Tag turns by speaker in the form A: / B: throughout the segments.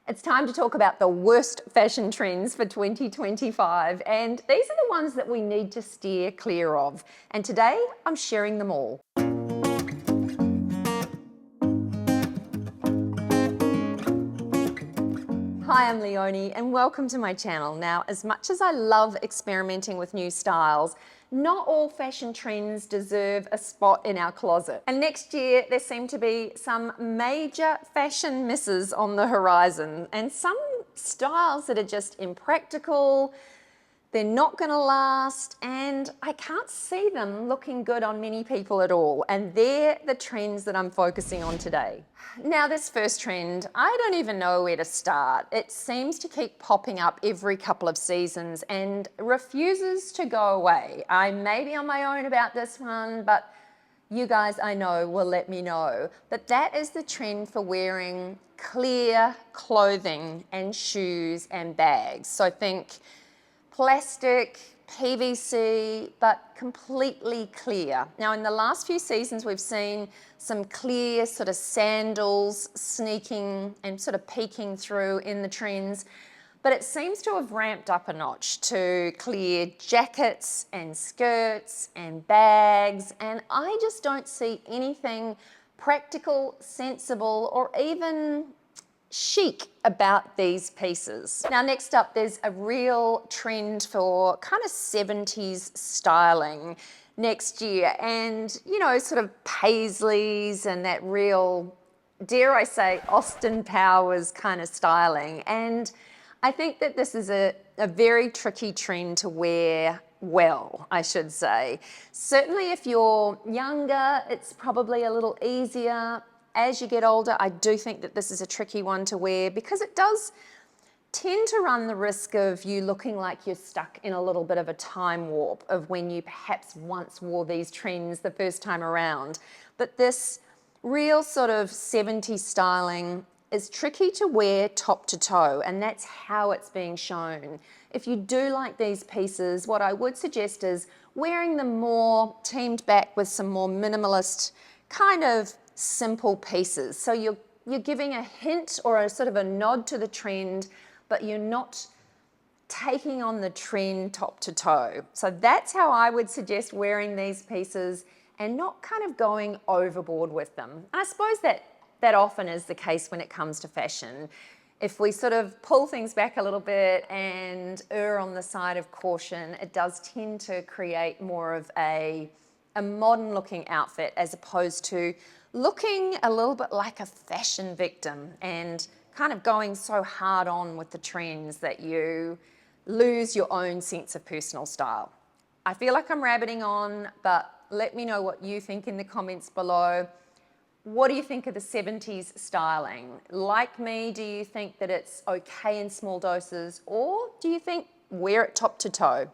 A: It's time to talk about the worst fashion trends for 2025, and these are the ones that we need to steer clear of. And today, I'm sharing them all. Hi, I'm Leonie, and welcome to my channel. Now, as much as I love experimenting with new styles, not all fashion trends deserve a spot in our closet. And next year, there seem to be some major fashion misses on the horizon, and some styles that are just impractical, they're not gonna last, and I can't see them looking good on many people at all. And they're the trends that I'm focusing on today. Now, this first trend, I don't even know where to start. It seems to keep popping up every couple of seasons and refuses to go away. I may be on my own about this one, but you guys I know will let me know. But that is the trend for wearing clear clothing and shoes and bags. So think plastic, PVC, but completely clear. Now, in the last few seasons, we've seen some clear sort of sandals sneaking and sort of peeking through in the trends, but it seems to have ramped up a notch to clear jackets and skirts and bags, and I just don't see anything practical, sensible, or even chic about these pieces. Now, next up, there's a real trend for kind of 70s styling next year, and sort of paisleys and that real, dare I say, Austin Powers kind of styling. And I think that this is a very tricky trend to wear well, I should say. Certainly if you're younger, it's probably a little easier. As you get older, I do think that this is a tricky one to wear because it does tend to run the risk of you looking like you're stuck in a little bit of a time warp of when you perhaps once wore these trends the first time around. But this real sort of 70s styling is tricky to wear top to toe, and that's how it's being shown. If you do like these pieces, what I would suggest is wearing them more teamed back with some more minimalist kind of simple pieces. So you're giving a hint or a sort of a nod to the trend, but you're not taking on the trend top to toe. So that's how I would suggest wearing these pieces and not kind of going overboard with them. And I suppose that often is the case when it comes to fashion. If we sort of pull things back a little bit and err on the side of caution, it does tend to create more of a modern looking outfit as opposed to looking a little bit like a fashion victim and kind of going so hard on with the trends that you lose your own sense of personal style. I feel like I'm rabbiting on, but let me know what you think in the comments below. What do you think of the 70s styling? Like me, do you think that it's okay in small doses, or do you think wear it top to toe?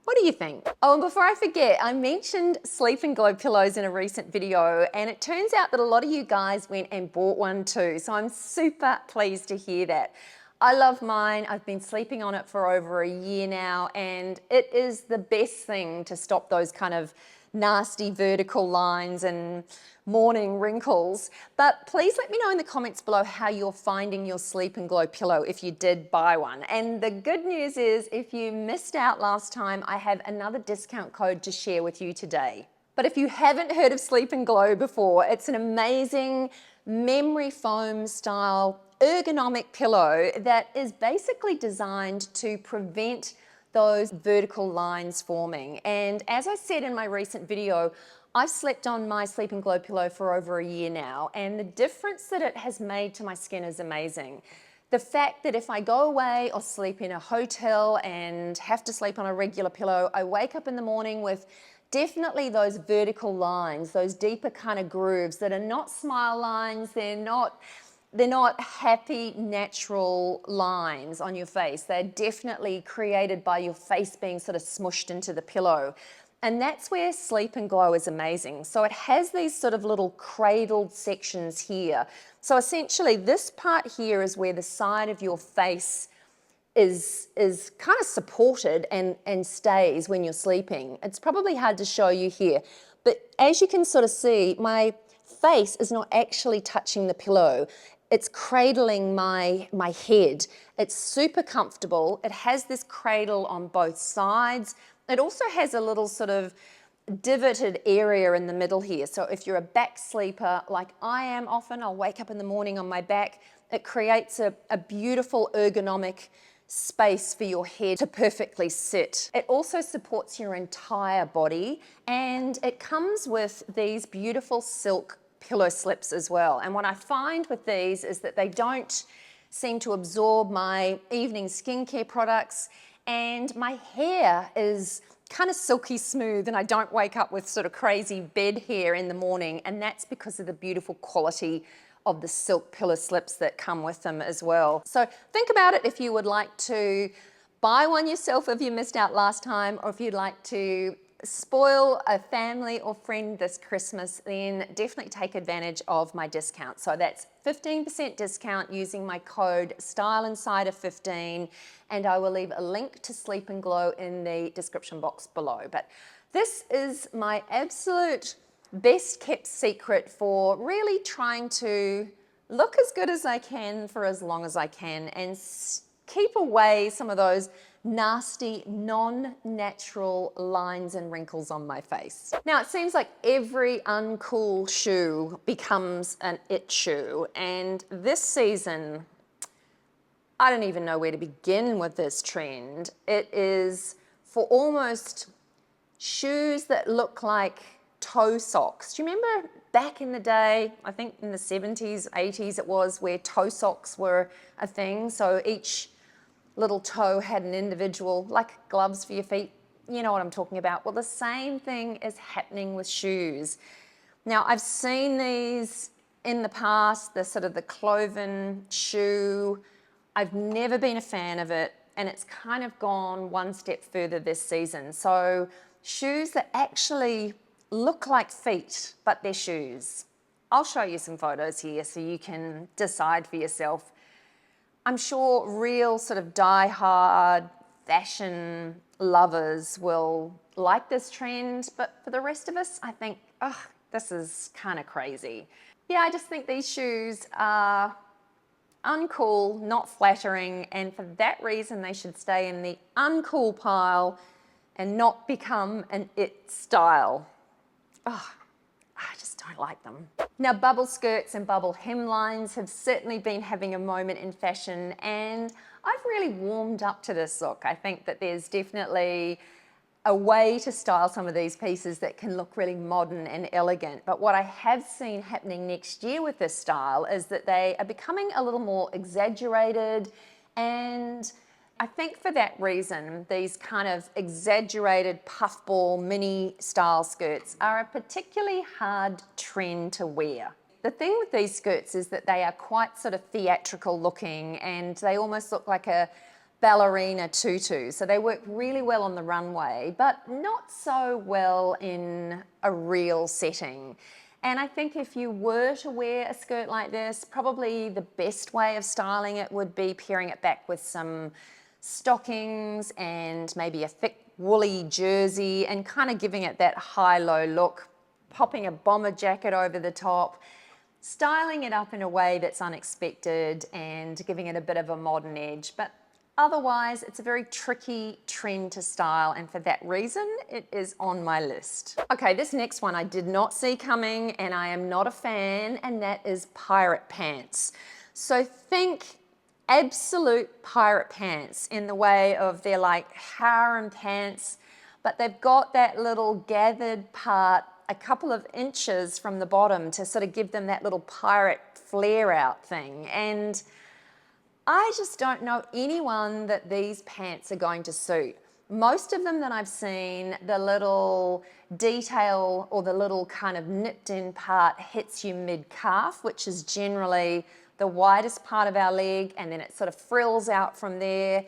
A: What do you think? Oh, and before I forget, I mentioned Sleep and Glow pillows in a recent video, and it turns out that a lot of you guys went and bought one too, so I'm super pleased to hear that. I love mine. I've been sleeping on it for over a year now, and it is the best thing to stop those kind of nasty vertical lines and morning wrinkles. But please let me know in the comments below how you're finding your Sleep and Glow pillow if you did buy one. And the good news is, if you missed out last time, I have another discount code to share with you today. But if you haven't heard of Sleep and Glow before, it's an amazing memory foam style ergonomic pillow that is basically designed to prevent those vertical lines forming. And as I said in my recent video, I've slept on my Sleep and Glow pillow for over a year now, and the difference that it has made to my skin is amazing. The fact that if I go away or sleep in a hotel and have to sleep on a regular pillow, I wake up in the morning with definitely those vertical lines, those deeper kind of grooves that are not smile lines, they're not happy, natural lines on your face. They're definitely created by your face being sort of smushed into the pillow. And that's where Sleep and Glow is amazing. So it has these sort of little cradled sections here. So essentially this part here is where the side of your face is kind of supported and stays when you're sleeping. It's probably hard to show you here, but as you can sort of see, my face is not actually touching the pillow. it's cradling my head. It's super comfortable. It has this cradle on both sides. It also has a little sort of divoted area in the middle here. So if you're a back sleeper like I am often, I'll wake up in the morning on my back. It creates a beautiful ergonomic space for your head to perfectly sit. It also supports your entire body, and it comes with these beautiful silk pillow slips as well. And what I find with these is that they don't seem to absorb my evening skincare products, and my hair is kind of silky smooth, and I don't wake up with sort of crazy bed hair in the morning, and that's because of the beautiful quality of the silk pillow slips that come with them as well. So think about it if you would like to buy one yourself if you missed out last time, or if you'd like to spoil a family or friend this Christmas, then definitely take advantage of my discount. So that's 15% discount using my code StyleInsider15, and I will leave a link to Sleep and Glow in the description box below. But this is my absolute best kept secret for really trying to look as good as I can for as long as I can, and keep away some of those nasty, non-natural lines and wrinkles on my face. Now, it seems like every uncool shoe becomes an it shoe, and this season, I don't even know where to begin with this trend. It is for almost shoes that look like toe socks. Do you remember back in the day, I think in the 70s, 80s it was, where toe socks were a thing? So each little toe had an individual, like gloves for your feet. You know what I'm talking about. Well, the same thing is happening with shoes. Now, I've seen these in the past, the sort of the cloven shoe. I've never been a fan of it, and it's kind of gone one step further this season. So shoes that actually look like feet, but they're shoes. I'll show you some photos here so you can decide for yourself. I'm sure real sort of die-hard fashion lovers will like this trend, but for the rest of us, I think, oh, this is kind of crazy. Yeah, I just think these shoes are uncool, not flattering, and for that reason, they should stay in the uncool pile and not become an it style. Oh, I just don't like them. Now, bubble skirts and bubble hemlines have certainly been having a moment in fashion, and I've really warmed up to this look. I think that there's definitely a way to style some of these pieces that can look really modern and elegant. But what I have seen happening next year with this style is that they are becoming a little more exaggerated, and I think for that reason, these kind of exaggerated puffball mini style skirts are a particularly hard trend to wear. The thing with these skirts is that they are quite sort of theatrical looking, and they almost look like a ballerina tutu. So they work really well on the runway, but not so well in a real setting. And I think if you were to wear a skirt like this, probably the best way of styling it would be pairing it back with some stockings and maybe a thick woolly jersey, and kind of giving it that high-low look, popping a bomber jacket over the top, styling it up in a way that's unexpected and giving it a bit of a modern edge. But otherwise, it's a very tricky trend to style, and for that reason, it is on my list. Okay, this next one I did not see coming, and I am not a fan, and that is pirate pants. So think absolute pirate pants in the way of they're like harem pants, but they've got that little gathered part a couple of inches from the bottom to sort of give them that little pirate flare out thing. And I just don't know anyone that these pants are going to suit. Most of them that I've seen, the little detail or the little kind of nipped in part hits you mid-calf, which is generally the widest part of our leg, and then it sort of frills out from there.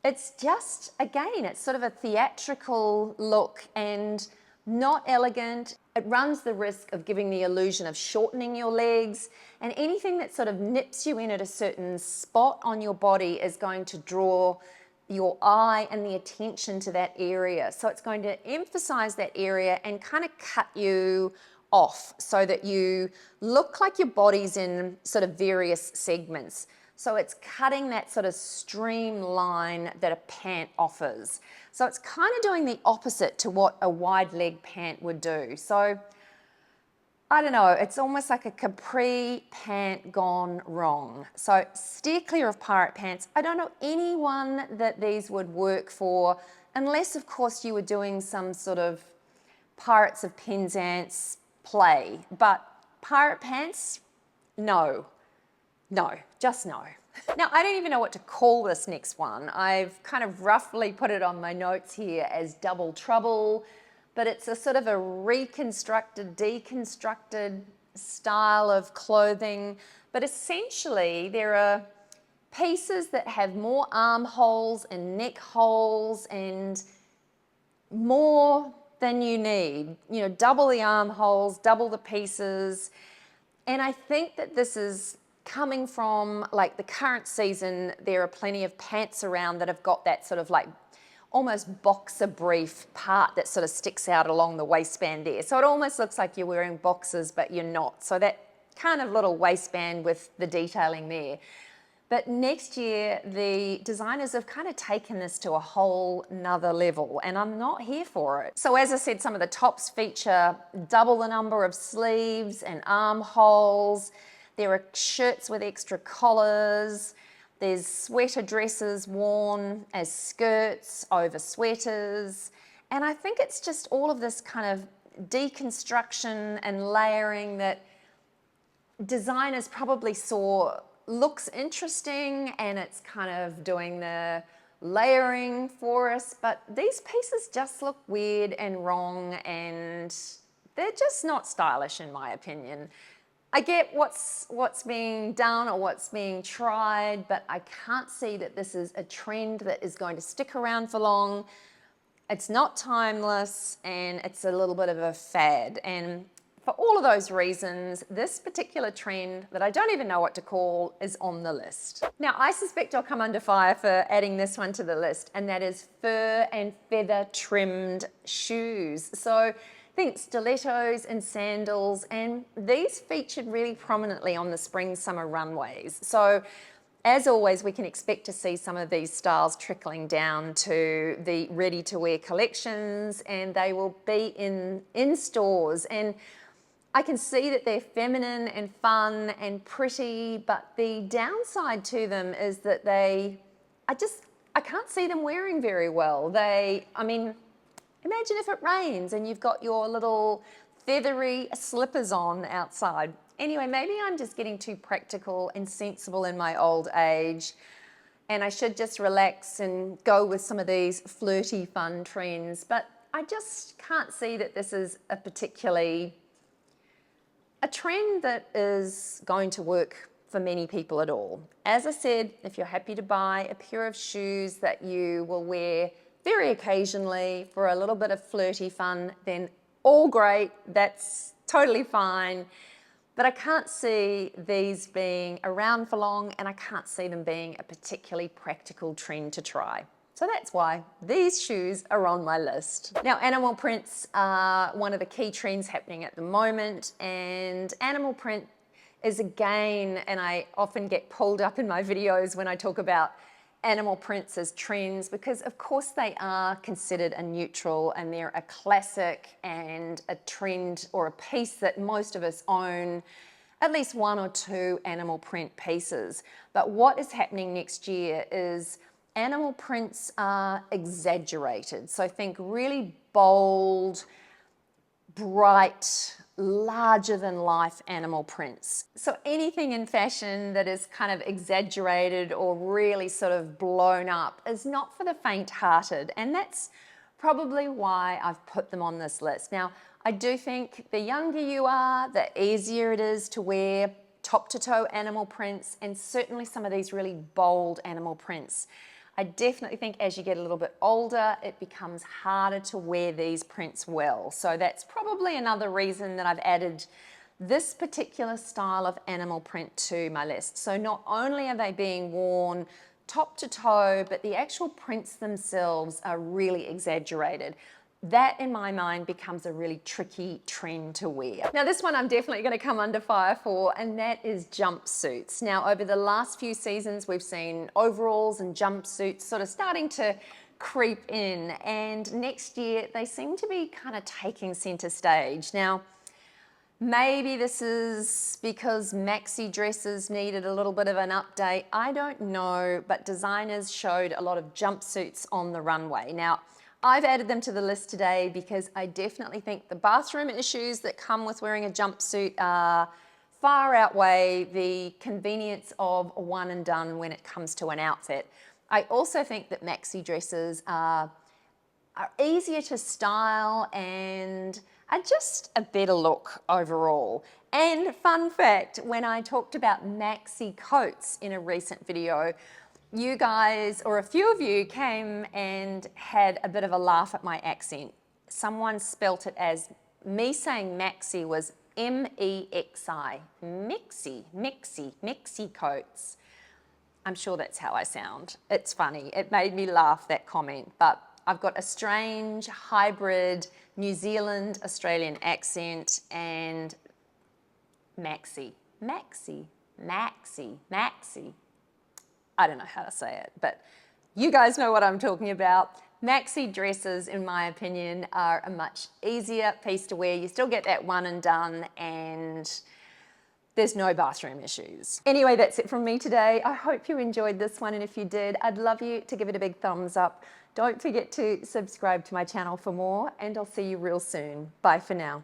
A: It's just, again, it's sort of a theatrical look and not elegant. It runs the risk of giving the illusion of shortening your legs, and anything that sort of nips you in at a certain spot on your body is going to draw your eye and the attention to that area. So it's going to emphasize that area and kind of cut you off so that you look like your body's in sort of various segments. So it's cutting that sort of streamline that a pant offers. So it's kind of doing the opposite to what a wide leg pant would do. So I don't know, it's almost like a capri pant gone wrong. So steer clear of pirate pants. I don't know anyone that these would work for, unless of course you were doing some sort of Pirates of Penzance play. But pirate pants, no, just no. Now, I don't even know what to call this next one. I've kind of roughly put it on my notes here as double trouble, but it's a sort of a reconstructed, deconstructed style of clothing. But essentially, there are pieces that have more armholes and neck holes and more than you need. You know, double the armholes, double the pieces. And I think that this is coming from like the current season. There are plenty of pants around that have got that sort of like almost boxer brief part that sort of sticks out along the waistband there. So it almost looks like you're wearing boxers, but you're not. So that kind of little waistband with the detailing there. But next year, the designers have kind of taken this to a whole nother level, and I'm not here for it. So as I said, some of the tops feature double the number of sleeves and armholes. There are shirts with extra collars. There's sweater dresses worn as skirts over sweaters. And I think it's just all of this kind of deconstruction and layering that designers probably saw looks interesting, and it's kind of doing the layering for us, but these pieces just look weird and wrong, and they're just not stylish in my opinion. I get what's being done or what's being tried, but I can't see that this is a trend that is going to stick around for long. It's not timeless, and it's a little bit of a fad. And for all of those reasons, this particular trend that I don't even know what to call is on the list. Now, I suspect I'll come under fire for adding this one to the list, and that is fur and feather trimmed shoes. So think stilettos and sandals, and these featured really prominently on the spring-summer runways. So as always, we can expect to see some of these styles trickling down to the ready-to-wear collections, and they will be in stores. And I can see that they're feminine and fun and pretty, but the downside to them is that I can't see them wearing very well. I mean, imagine if it rains and you've got your little feathery slippers on outside. Anyway, maybe I'm just getting too practical and sensible in my old age, and I should just relax and go with some of these flirty, fun trends. But I just can't see that this is a trend that is going to work for many people at all. As I said, if you're happy to buy a pair of shoes that you will wear very occasionally for a little bit of flirty fun, then all great, that's totally fine. But I can't see these being around for long, and I can't see them being a particularly practical trend to try. So that's why these shoes are on my list. Now, animal prints are one of the key trends happening at the moment, and animal print is again, and I often get pulled up in my videos when I talk about animal prints as trends, because of course they are considered a neutral, and they're a classic and a trend or a piece that most of us own at least one or two animal print pieces. But what is happening next year is animal prints are exaggerated. So think really bold, bright, larger than life animal prints. So anything in fashion that is kind of exaggerated or really sort of blown up is not for the faint-hearted, and that's probably why I've put them on this list. Now, I do think the younger you are, the easier it is to wear top to toe animal prints, and certainly some of these really bold animal prints. I definitely think as you get a little bit older, it becomes harder to wear these prints well. So that's probably another reason that I've added this particular style of animal print to my list. So not only are they being worn top to toe, but the actual prints themselves are really exaggerated. that in my mind becomes a really tricky trend to wear. Now this one I'm definitely going to come under fire for, and that is jumpsuits. Now over the last few seasons we've seen overalls and jumpsuits sort of starting to creep in, and next year they seem to be kind of taking center stage. Now maybe this is because maxi dresses needed a little bit of an update. I don't know, but designers showed a lot of jumpsuits on the runway. Now, I've added them to the list today because I definitely think the bathroom issues that come with wearing a jumpsuit far outweigh the convenience of a one and done when it comes to an outfit. I also think that maxi dresses are easier to style and are just a better look overall. And fun fact, when I talked about maxi coats in a recent video, you guys, or a few of you, came and had a bit of a laugh at my accent. Someone spelt it as, me saying maxi was M-E-X-I, mixi coats. I'm sure that's how I sound. It's funny, it made me laugh, that comment, but I've got a strange hybrid New Zealand Australian accent and maxi. I don't know how to say it, but you guys know what I'm talking about. Maxi dresses, in my opinion, are a much easier piece to wear. You still get that one and done, and there's no bathroom issues. Anyway, that's it from me today. I hope you enjoyed this one, and if you did, I'd love you to give it a big thumbs up. Don't forget to subscribe to my channel for more, and I'll see you real soon. Bye for now.